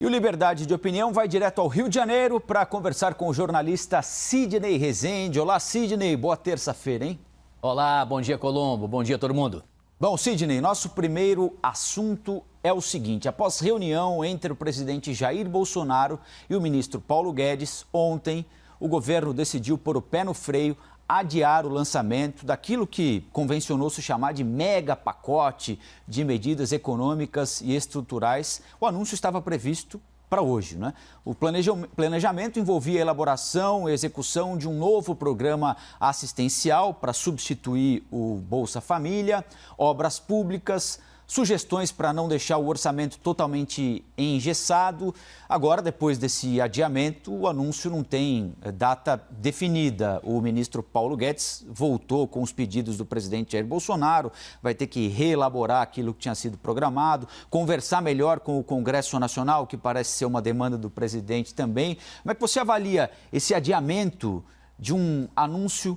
E o Liberdade de Opinião vai direto ao Rio de Janeiro para conversar com o jornalista Sidney Rezende. Olá, Sidney, boa terça-feira, hein? Olá, bom dia, Colombo, bom dia a todo mundo. Bom, Sidney, nosso primeiro assunto é o seguinte. Após reunião entre o presidente Jair Bolsonaro e o ministro Paulo Guedes, ontem o governo decidiu pôr o pé no freio, adiar o lançamento daquilo que convencionou-se chamar de mega pacote de medidas econômicas e estruturais. O anúncio estava previsto para hoje, né? O planejamento envolvia a elaboração e execução de um novo programa assistencial para substituir o Bolsa Família, obras públicas, sugestões para não deixar o orçamento totalmente engessado. Agora, depois desse adiamento, o anúncio não tem data definida. O ministro Paulo Guedes voltou com os pedidos do presidente Jair Bolsonaro, vai ter que reelaborar aquilo que tinha sido programado, conversar melhor com o Congresso Nacional, que parece ser uma demanda do presidente também. Como é que você avalia esse adiamento de um anúncio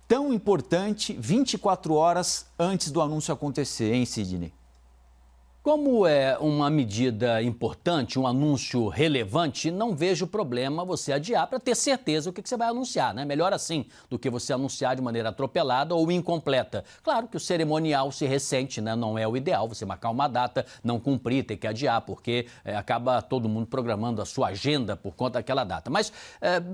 tão importante 24 horas antes do anúncio acontecer, hein, Sidney? Como é uma medida importante, um anúncio relevante, não vejo problema você adiar para ter certeza o que você vai anunciar, né? Melhor assim do que você anunciar de maneira atropelada ou incompleta. Claro que o cerimonial se ressente, né? Não é o ideal você marcar uma data, não cumprir, ter que adiar, porque acaba todo mundo programando a sua agenda por conta daquela data. Mas,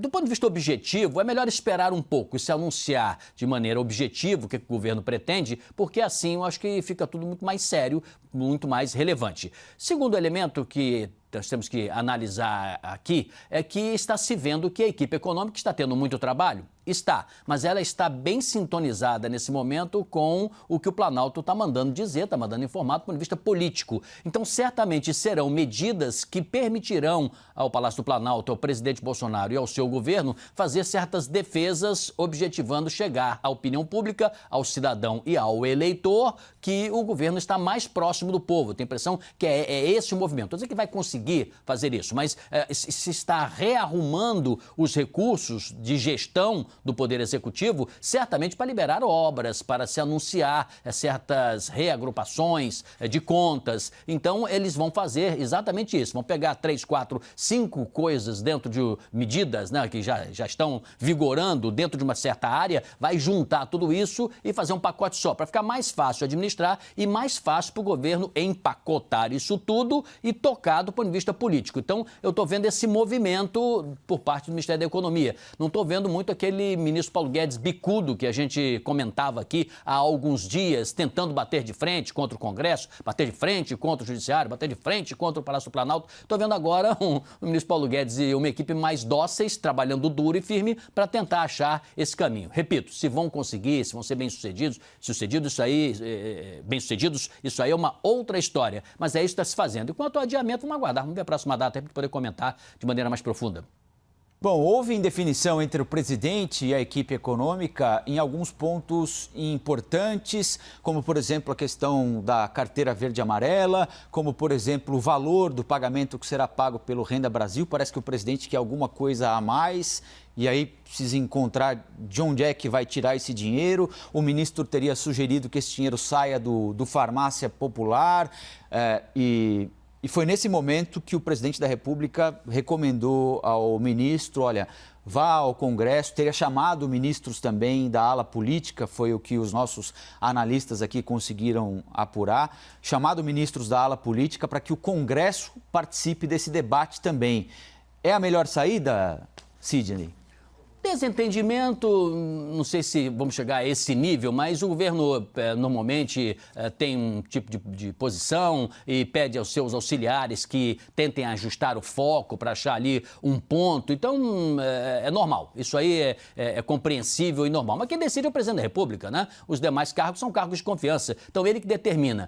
do ponto de vista objetivo, é melhor esperar um pouco e se anunciar de maneira objetiva o que o governo pretende, porque assim eu acho que fica tudo muito mais sério, muito mais relevante. Segundo elemento que nós temos que analisar aqui é que está se vendo que a equipe econômica está tendo muito trabalho. Está, mas ela está bem sintonizada nesse momento com o que o Planalto está mandando dizer, está mandando informar do ponto de vista político. Então, certamente serão medidas que permitirão ao Palácio do Planalto, ao presidente Bolsonaro e ao seu governo fazer certas defesas, objetivando chegar à opinião pública, ao cidadão e ao eleitor, que o governo está mais próximo do povo. Tem a impressão que é esse o movimento. Estou dizendo que vai conseguir fazer isso, mas se está rearrumando os recursos de gestão do Poder Executivo, certamente para liberar obras, para se anunciar certas reagrupações de contas. Então, eles vão fazer exatamente isso. Vão pegar 3, 4, 5 coisas dentro de medidas, né, que já estão vigorando dentro de uma certa área, vai juntar tudo isso e fazer um pacote só, para ficar mais fácil administrar e mais fácil para o governo empacotar isso tudo e tocar do ponto de vista político. Então, eu estou vendo esse movimento por parte do Ministério da Economia. Não estou vendo muito aquele ministro Paulo Guedes bicudo que a gente comentava aqui há alguns dias, tentando bater de frente contra o Congresso, bater de frente contra o Judiciário, bater de frente contra o Palácio do Planalto. Estou vendo agora o ministro Paulo Guedes e uma equipe mais dóceis, trabalhando duro e firme para tentar achar esse caminho. Repito, se vão conseguir, se vão ser bem-sucedidos, isso aí é uma outra história. Mas é isso que está se fazendo. Enquanto o adiamento, vamos aguardar, vamos ver a próxima data para poder comentar de maneira mais profunda. Bom, houve indefinição entre o presidente e a equipe econômica em alguns pontos importantes, como, por exemplo, a questão da carteira verde e amarela, como, por exemplo, o valor do pagamento que será pago pelo Renda Brasil. Parece que o presidente quer alguma coisa a mais e aí precisa encontrar de onde é que vai tirar esse dinheiro. O ministro teria sugerido que esse dinheiro saia do Farmácia Popular E foi nesse momento que o presidente da República recomendou ao ministro, olha, vá ao Congresso, teria chamado ministros também da ala política, foi o que os nossos analistas aqui conseguiram apurar, chamado ministros da ala política para que o Congresso participe desse debate também. É a melhor saída, Sidney? Desentendimento, não sei se vamos chegar a esse nível, mas o governo normalmente tem um tipo de posição e pede aos seus auxiliares que tentem ajustar o foco para achar ali um ponto. Então, é normal. Isso aí é compreensível e normal. Mas quem decide é o presidente da República, né? Os demais cargos são cargos de confiança. Então, ele que determina.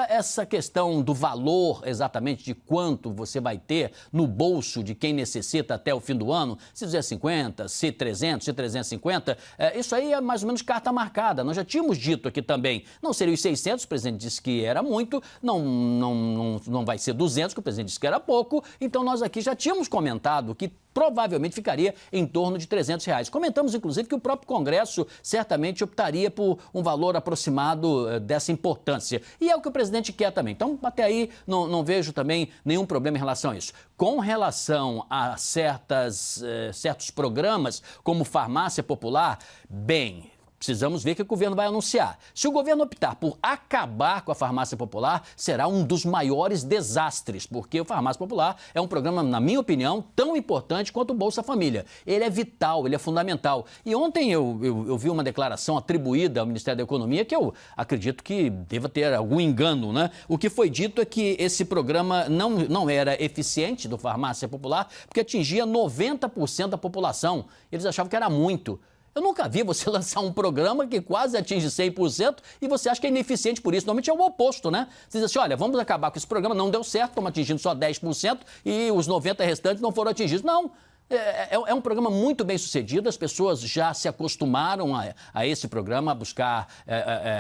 Essa questão do valor exatamente de quanto você vai ter no bolso de quem necessita até o fim do ano, se 250, se 300, se 350, isso aí é mais ou menos carta marcada. Nós já tínhamos dito aqui também, não seria os 600, o presidente disse que era muito, não vai ser 200, que o presidente disse que era pouco, então nós aqui já tínhamos comentado que provavelmente ficaria em torno de R$300. Comentamos, inclusive, que o próprio Congresso certamente optaria por um valor aproximado dessa importância. E é o que o presidente quer também. Então, até aí, não vejo também nenhum problema em relação a isso. Com relação a certos programas, como Farmácia Popular, bem, precisamos ver o que o governo vai anunciar. Se o governo optar por acabar com a farmácia popular, será um dos maiores desastres, porque o Farmácia Popular é um programa, na minha opinião, tão importante quanto o Bolsa Família. Ele é vital, ele é fundamental. E ontem eu vi uma declaração atribuída ao Ministério da Economia que eu acredito que deva ter algum engano, né? O que foi dito é que esse programa não era eficiente do Farmácia Popular porque atingia 90% da população. Eles achavam que era muito. Eu nunca vi você lançar um programa que quase atinge 100% e você acha que é ineficiente por isso. Normalmente é o oposto, né? Você diz assim, olha, vamos acabar com esse programa, não deu certo, estamos atingindo só 10% e os 90% restantes não foram atingidos. Não. É um programa muito bem sucedido, as pessoas já se acostumaram a esse programa, a buscar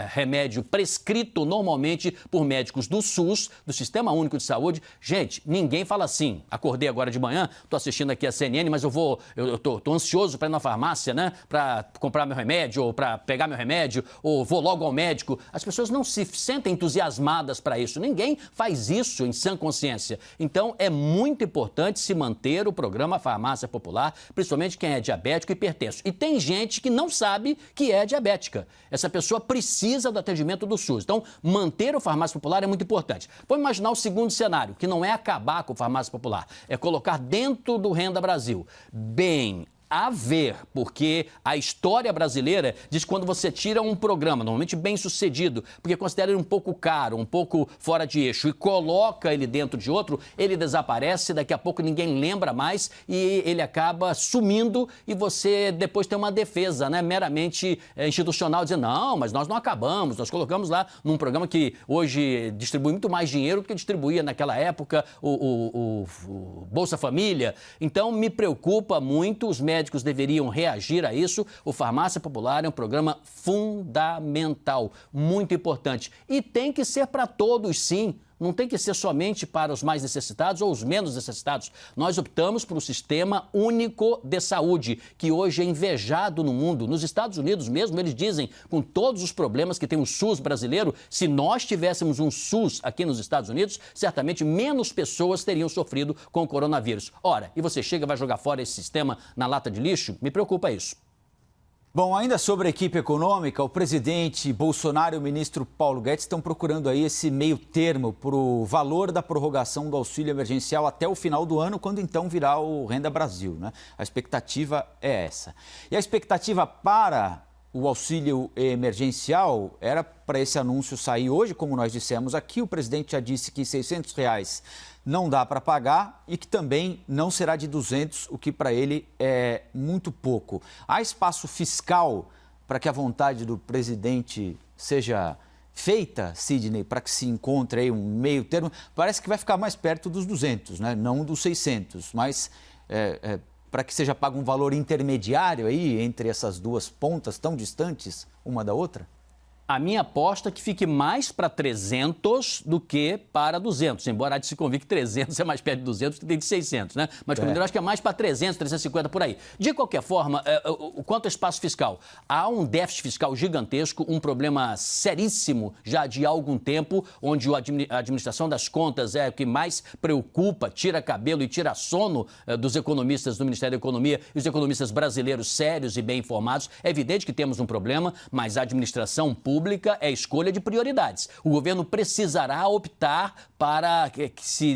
remédio prescrito normalmente por médicos do SUS, do Sistema Único de Saúde. Gente, ninguém fala assim. Acordei agora de manhã, estou assistindo aqui a CNN, mas eu tô ansioso para ir na farmácia, né? Para comprar meu remédio, ou para pegar meu remédio, ou vou logo ao médico. As pessoas não se sentem entusiasmadas para isso. Ninguém faz isso em sã consciência. Então, é muito importante se manter o programa Farmácia Popular, principalmente quem é diabético e hipertenso. E tem gente que não sabe que é diabética. Essa pessoa precisa do atendimento do SUS. Então, manter o Farmácia Popular é muito importante. Vamos imaginar o segundo cenário, que não é acabar com o Farmácia Popular, é colocar dentro do Renda Brasil. Bem, a ver, porque a história brasileira diz que quando você tira um programa, normalmente bem sucedido, porque considera ele um pouco caro, um pouco fora de eixo, e coloca ele dentro de outro, ele desaparece, daqui a pouco ninguém lembra mais e ele acaba sumindo e você depois tem uma defesa, né, meramente institucional, dizendo, não, mas nós não acabamos, nós colocamos lá num programa que hoje distribui muito mais dinheiro do que distribuía naquela época o Bolsa Família. Então, me preocupa muito, os médicos deveriam reagir a isso. O Farmácia Popular é um programa fundamental, muito importante. E tem que ser para todos, sim. Não tem que ser somente para os mais necessitados ou os menos necessitados. Nós optamos por um sistema único de saúde, que hoje é invejado no mundo. Nos Estados Unidos mesmo, eles dizem, com todos os problemas que tem o SUS brasileiro, se nós tivéssemos um SUS aqui nos Estados Unidos, certamente menos pessoas teriam sofrido com o coronavírus. Ora, e você chega e vai jogar fora esse sistema na lata de lixo? Me preocupa isso. Bom, ainda sobre a equipe econômica, o presidente Bolsonaro e o ministro Paulo Guedes estão procurando aí esse meio termo para o valor da prorrogação do auxílio emergencial até o final do ano, quando então virá o Renda Brasil, né? A expectativa é essa. E a expectativa para o auxílio emergencial era para esse anúncio sair hoje, como nós dissemos aqui. O presidente já disse que R$600 não dá para pagar e que também não será de 200, o que para ele é muito pouco. Há espaço fiscal para que a vontade do presidente seja feita, Sidney, para que se encontre aí um meio termo? Parece que vai ficar mais perto dos 200, né? Não dos 600, mas para que seja pago um valor intermediário aí entre essas duas pontas tão distantes uma da outra? A minha aposta é que fique mais para 300 do que para 200, embora há de se convir que 300 é mais perto de 200 do que de 600, né? Mas, eu acho que é mais para 300, 350 por aí. De qualquer forma, quanto ao espaço fiscal, há um déficit fiscal gigantesco, um problema seríssimo já de algum tempo, onde a administração das contas é o que mais preocupa, tira cabelo e tira sono dos economistas do Ministério da Economia e os economistas brasileiros sérios e bem informados. É evidente que temos um problema, mas a administração pública é escolha de prioridades. O governo precisará optar para que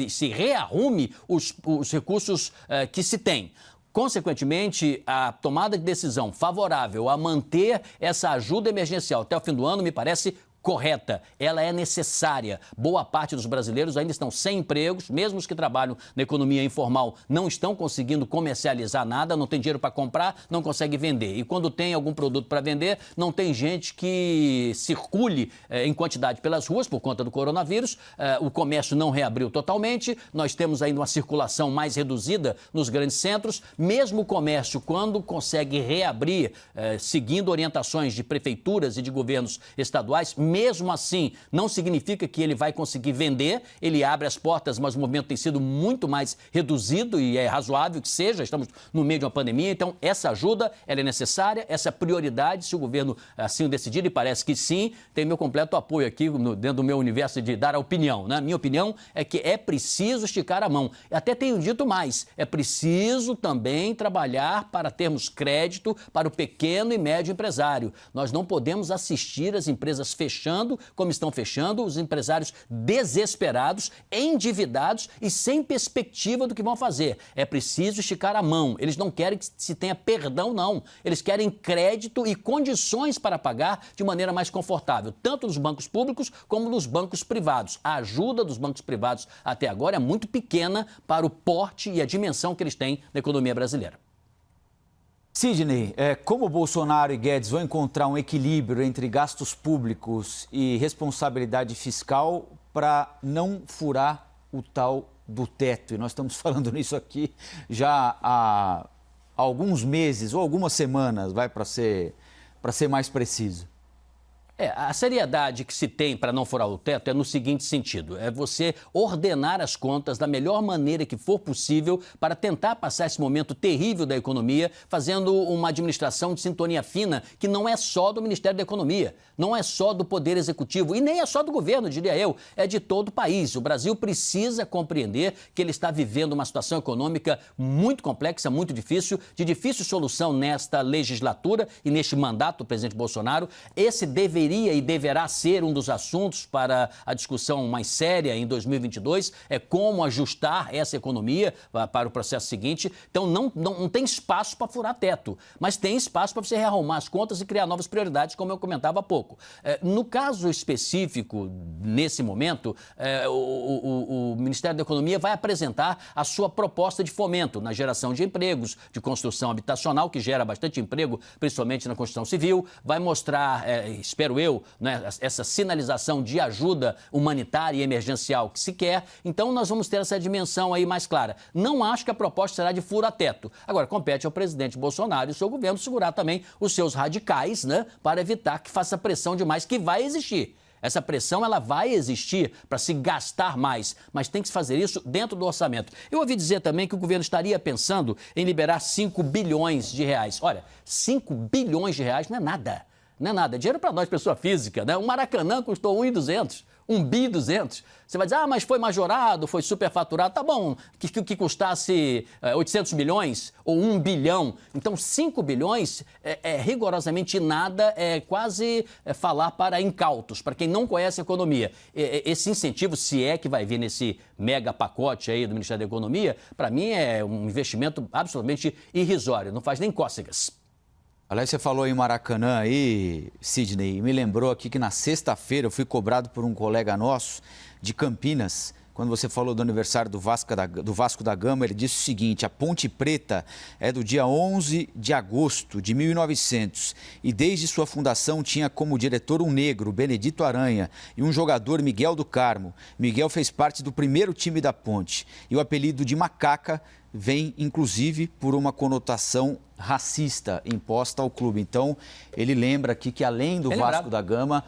se rearrume os recursos que se tem. Consequentemente, a tomada de decisão favorável a manter essa ajuda emergencial até o fim do ano me parece correta, ela é necessária. Boa parte dos brasileiros ainda estão sem empregos, mesmo os que trabalham na economia informal não estão conseguindo comercializar nada, não tem dinheiro para comprar, não consegue vender. E quando tem algum produto para vender, não tem gente que circule em quantidade pelas ruas por conta do coronavírus, o comércio não reabriu totalmente, nós temos ainda uma circulação mais reduzida nos grandes centros, mesmo o comércio, quando consegue reabrir, seguindo orientações de prefeituras e de governos estaduais, mesmo assim, não significa que ele vai conseguir vender. Ele abre as portas, mas o movimento tem sido muito mais reduzido e é razoável que seja. Estamos no meio de uma pandemia, então essa ajuda ela é necessária, essa é prioridade, se o governo assim o decidir, e parece que sim, tem meu completo apoio aqui dentro do meu universo de dar a opinião, né? Minha opinião é que é preciso esticar a mão. Até tenho dito mais, é preciso também trabalhar para termos crédito para o pequeno e médio empresário. Nós não podemos assistir as empresas fechando como estão fechando, os empresários desesperados, endividados e sem perspectiva do que vão fazer. É preciso esticar a mão. Eles não querem que se tenha perdão, não. Eles querem crédito e condições para pagar de maneira mais confortável, tanto nos bancos públicos como nos bancos privados. A ajuda dos bancos privados até agora é muito pequena para o porte e a dimensão que eles têm na economia brasileira. Sidney, como Bolsonaro e Guedes vão encontrar um equilíbrio entre gastos públicos e responsabilidade fiscal para não furar o tal do teto? E nós estamos falando nisso aqui já há alguns meses ou algumas semanas, para ser mais preciso. A seriedade que se tem para não furar o teto é no seguinte sentido: é você ordenar as contas da melhor maneira que for possível para tentar passar esse momento terrível da economia, fazendo uma administração de sintonia fina que não é só do Ministério da Economia, não é só do Poder Executivo e nem é só do governo, diria eu, é de todo o país. O Brasil precisa compreender que ele está vivendo uma situação econômica muito complexa, muito difícil, de difícil solução nesta legislatura e neste mandato do presidente Bolsonaro. Esse deveria e deverá ser um dos assuntos para a discussão mais séria em 2022, é como ajustar essa economia para o processo seguinte. Então não tem espaço para furar teto, mas tem espaço para você rearrumar as contas e criar novas prioridades, como eu comentava há pouco. No caso específico, nesse momento, o Ministério da Economia vai apresentar a sua proposta de fomento na geração de empregos, de construção habitacional, que gera bastante emprego, principalmente na construção civil, vai mostrar, espero eu, né, essa sinalização de ajuda humanitária e emergencial que se quer. Então nós vamos ter essa dimensão aí mais clara. Não acho que a proposta será de fura-teto. Agora, compete ao presidente Bolsonaro e ao seu governo segurar também os seus radicais, né, para evitar que faça pressão demais, que vai existir. Essa pressão ela vai existir para se gastar mais, mas tem que se fazer isso dentro do orçamento. Eu ouvi dizer também que o governo estaria pensando em liberar 5 bilhões de reais. Olha, 5 bilhões de reais não é nada. Não é nada, é dinheiro para nós, pessoa física, né? O Maracanã custou 1.200, 1.200. Você vai dizer, mas foi majorado, foi superfaturado. Tá bom, que custasse 800 milhões ou 1 bilhão. Então, 5 bilhões é rigorosamente nada, é quase falar para incautos, para quem não conhece a economia. Esse incentivo, se é que vai vir nesse mega pacote aí do Ministério da Economia, para mim é um investimento absolutamente irrisório, não faz nem cócegas. Aliás, você falou em Maracanã aí, Sidney, e me lembrou aqui que na sexta-feira eu fui cobrado por um colega nosso de Campinas. Quando você falou do aniversário do Vasco da Gama, ele disse o seguinte: a Ponte Preta é do dia 11 de agosto de 1900 e desde sua fundação tinha como diretor um negro, Benedito Aranha, e um jogador, Miguel do Carmo. Miguel fez parte do primeiro time da Ponte e o apelido de Macaca vem, inclusive, por uma conotação racista imposta ao clube. Então, ele lembra aqui que, além do Vasco da Gama,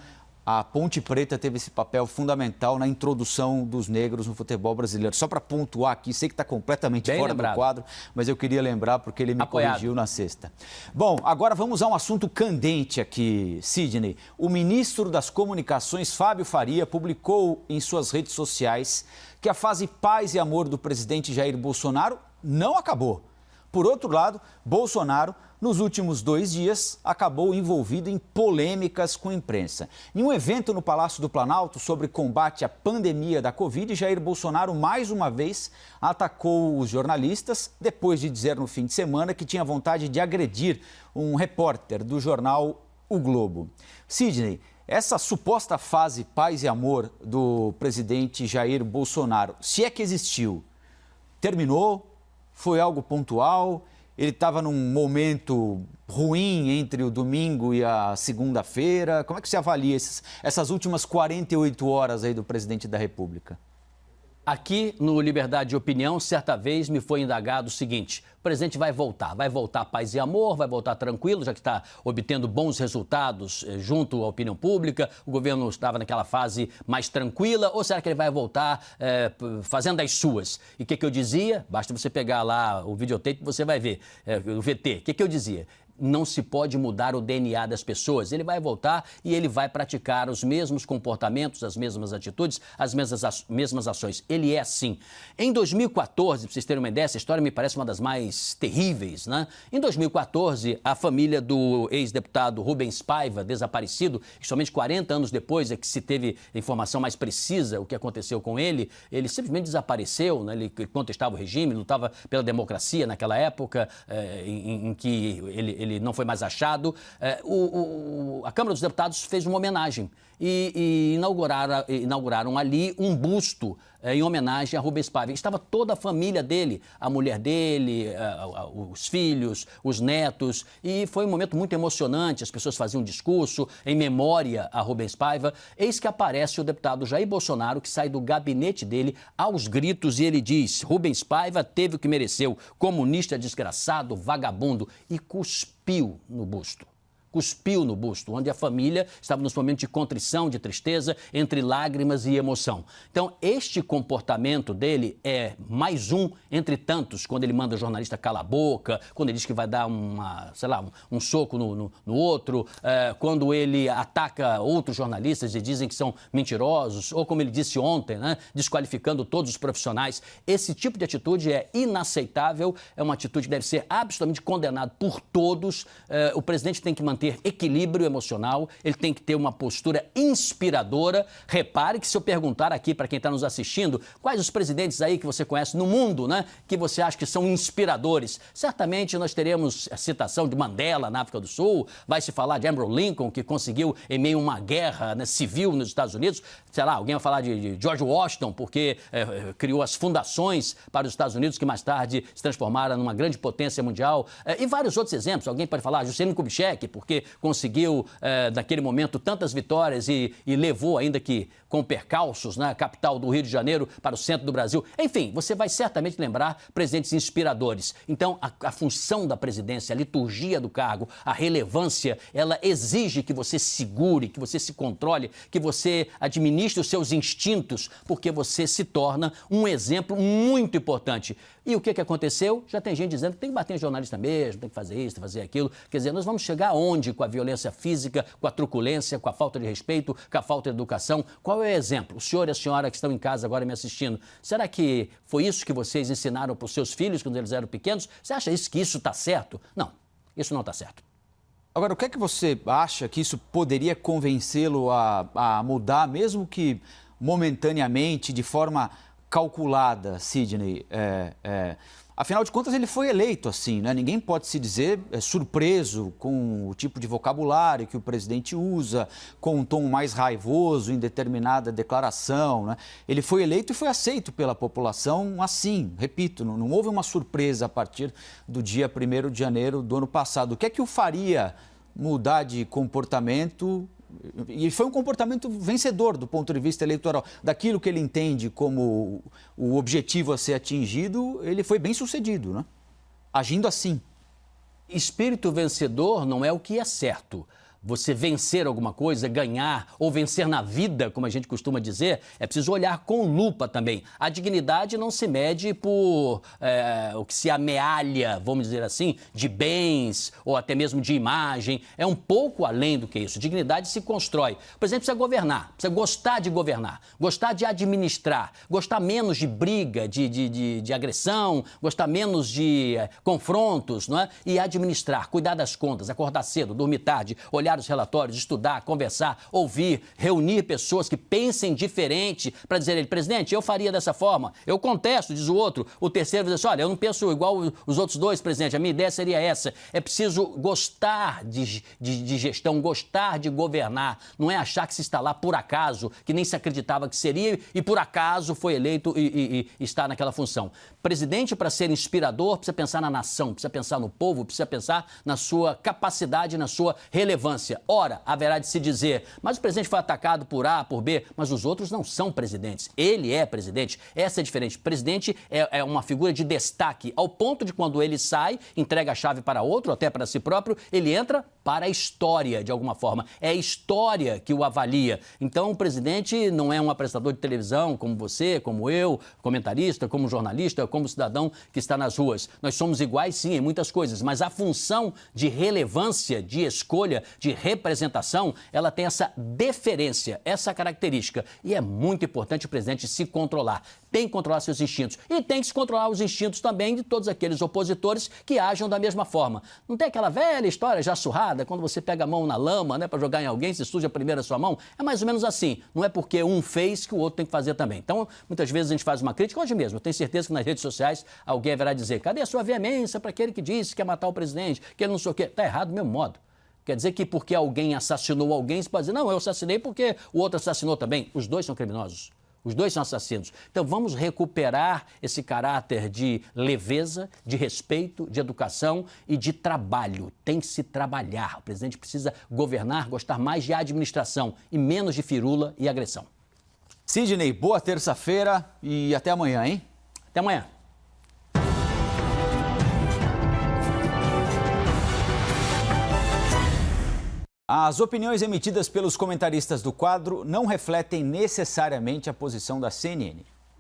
a Ponte Preta teve esse papel fundamental na introdução dos negros no futebol brasileiro. Só para pontuar aqui, sei que está completamente bem fora lembrado do quadro, mas eu queria lembrar porque ele me corrigiu na sexta. Bom, agora vamos a um assunto candente aqui, Sidney. O ministro das Comunicações, Fábio Faria, publicou em suas redes sociais que a fase paz e amor do presidente Jair Bolsonaro não acabou. Por outro lado, Bolsonaro, nos últimos 2 dias, acabou envolvido em polêmicas com a imprensa. Em um evento no Palácio do Planalto sobre combate à pandemia da Covid, Jair Bolsonaro, mais uma vez, atacou os jornalistas, depois de dizer no fim de semana que tinha vontade de agredir um repórter do jornal O Globo. Sidney, essa suposta fase paz e amor do presidente Jair Bolsonaro, se é que existiu, terminou? Foi algo pontual? Ele estava num momento ruim entre o domingo e a segunda-feira? Como é que você avalia essas últimas 48 horas aí do presidente da República? Aqui no Liberdade de Opinião, certa vez me foi indagado o seguinte: o presidente vai voltar paz e amor, vai voltar tranquilo, já que está obtendo bons resultados junto à opinião pública, o governo estava naquela fase mais tranquila, ou será que ele vai voltar fazendo as suas? E o que eu dizia? Basta você pegar lá o videotape que você vai ver, o VT. O que eu dizia? Não se pode mudar o DNA das pessoas. Ele vai voltar e ele vai praticar os mesmos comportamentos, as mesmas atitudes, as mesmas ações. Ele é assim. Em 2014, para vocês terem uma ideia, essa história me parece uma das mais terríveis, né? Em 2014, a família do ex-deputado Rubens Paiva, desaparecido, e somente 40 anos depois é que se teve informação mais precisa o que aconteceu com ele, ele simplesmente desapareceu, né? Ele contestava o regime, lutava pela democracia naquela época em que ele não foi mais achado. A Câmara dos Deputados fez uma homenagem e inauguraram ali um busto em homenagem a Rubens Paiva. Estava toda a família dele, a mulher dele, os filhos, os netos, e foi um momento muito emocionante. As pessoas faziam um discurso em memória a Rubens Paiva. Eis que aparece o deputado Jair Bolsonaro, que sai do gabinete dele aos gritos e ele diz: Rubens Paiva teve o que mereceu, comunista desgraçado, vagabundo, e cuspiu no busto. Cuspiu no busto, onde a família estava nos momentos de contrição, de tristeza, entre lágrimas e emoção. Então, este comportamento dele é mais um entre tantos, quando ele manda o jornalista calar a boca, quando ele diz que vai dar um soco no outro, quando ele ataca outros jornalistas e dizem que são mentirosos, ou como ele disse ontem, né, desqualificando todos os profissionais. Esse tipo de atitude é inaceitável, é uma atitude que deve ser absolutamente condenada por todos. O presidente tem que manter equilíbrio emocional, ele tem que ter uma postura inspiradora. Repare que se eu perguntar aqui para quem está nos assistindo, quais os presidentes aí que você conhece no mundo, né, que você acha que são inspiradores, certamente nós teremos a citação de Mandela na África do Sul, vai se falar de Abraham Lincoln, que conseguiu em meio a uma guerra, né, civil nos Estados Unidos, sei lá, alguém vai falar de George Washington, porque criou as fundações para os Estados Unidos, que mais tarde se transformaram numa grande potência mundial, e vários outros exemplos. Alguém pode falar de Juscelino Kubitschek, porque conseguiu, naquele momento, tantas vitórias e levou, ainda que com percalços, né, a capital do Rio de Janeiro para o centro do Brasil. Enfim, você vai certamente lembrar presidentes inspiradores. Então, a função da presidência, a liturgia do cargo, a relevância, ela exige que você segure, que você se controle, que você administre os seus instintos, porque você se torna um exemplo muito importante. E o que aconteceu? Já tem gente dizendo que tem que bater em jornalista mesmo, tem que fazer isso, tem que fazer aquilo. Quer dizer, nós vamos chegar aonde com a violência física, com a truculência, com a falta de respeito, com a falta de educação? Qual é o exemplo? O senhor e a senhora que estão em casa agora me assistindo, será que foi isso que vocês ensinaram para os seus filhos quando eles eram pequenos? Você acha que isso está certo? Não, isso não está certo. Agora, o que é que você acha que isso poderia convencê-lo a mudar, mesmo que momentaneamente, de forma calculada, Sidney? Afinal de contas, ele foi eleito assim, né? Ninguém pode se dizer surpreso com o tipo de vocabulário que o presidente usa, com um tom mais raivoso em determinada declaração, né? Ele foi eleito e foi aceito pela população assim, repito, não houve uma surpresa a partir do dia 1º de janeiro do ano passado. O que é que o faria mudar de comportamento? E foi um comportamento vencedor do ponto de vista eleitoral. Daquilo que ele entende como o objetivo a ser atingido, ele foi bem sucedido, né? Agindo assim. Espírito vencedor não é o que é certo. Você vencer alguma coisa, ganhar ou vencer na vida, como a gente costuma dizer, é preciso olhar com lupa também. A dignidade não se mede por o que se amealha, vamos dizer assim, de bens ou até mesmo de imagem. É um pouco além do que isso. Dignidade se constrói. O presidente precisa governar, precisa gostar de governar, gostar de administrar, gostar menos de briga, de agressão, gostar menos de confrontos, não é? E administrar, cuidar das contas, acordar cedo, dormir tarde, olhar os relatórios, estudar, conversar, ouvir, reunir pessoas que pensem diferente para dizer a ele: presidente, eu faria dessa forma, eu contesto, diz o outro. O terceiro diz assim: olha, eu não penso igual os outros dois, presidente, a minha ideia seria essa. É preciso gostar de gestão, gostar de governar, não é achar que se está lá por acaso, que nem se acreditava que seria e por acaso foi eleito e está naquela função. Presidente, para ser inspirador, precisa pensar na nação, precisa pensar no povo, precisa pensar na sua capacidade, na sua relevância. relevância. Ora, haverá de se dizer, mas o presidente foi atacado por A, por B, mas os outros não são presidentes. Ele é presidente. Essa é diferente. O presidente é uma figura de destaque, ao ponto de quando ele sai, entrega a chave para outro, até para si próprio, ele entra para a história, de alguma forma. É a história que o avalia. Então, o presidente não é um apresentador de televisão como você, como eu, comentarista, como jornalista, como cidadão que está nas ruas. Nós somos iguais, sim, em muitas coisas, mas a função de relevância, de escolha, de representação, ela tem essa deferência, essa característica. E é muito importante o presidente se controlar. Tem que controlar seus instintos. E tem que se controlar os instintos também de todos aqueles opositores que agem da mesma forma. Não tem aquela velha história já surrada, quando você pega a mão na lama, né, para jogar em alguém, se suja primeiro a sua mão? É mais ou menos assim. Não é porque um fez que o outro tem que fazer também. Então, muitas vezes a gente faz uma crítica, hoje mesmo. Eu tenho certeza que nas redes sociais alguém haverá dizer, cadê a sua veemência para aquele que disse que quer matar o presidente, que ele não sei o quê? Está errado do mesmo modo. Quer dizer que porque alguém assassinou alguém, você pode dizer, não, eu assassinei porque o outro assassinou também. Os dois são criminosos. Os dois são assassinos. Então vamos recuperar esse caráter de leveza, de respeito, de educação e de trabalho. Tem que se trabalhar. O presidente precisa governar, gostar mais de administração e menos de firula e agressão. Sidney, boa terça-feira e até amanhã, hein? Até amanhã. As opiniões emitidas pelos comentaristas do quadro não refletem necessariamente a posição da CNN.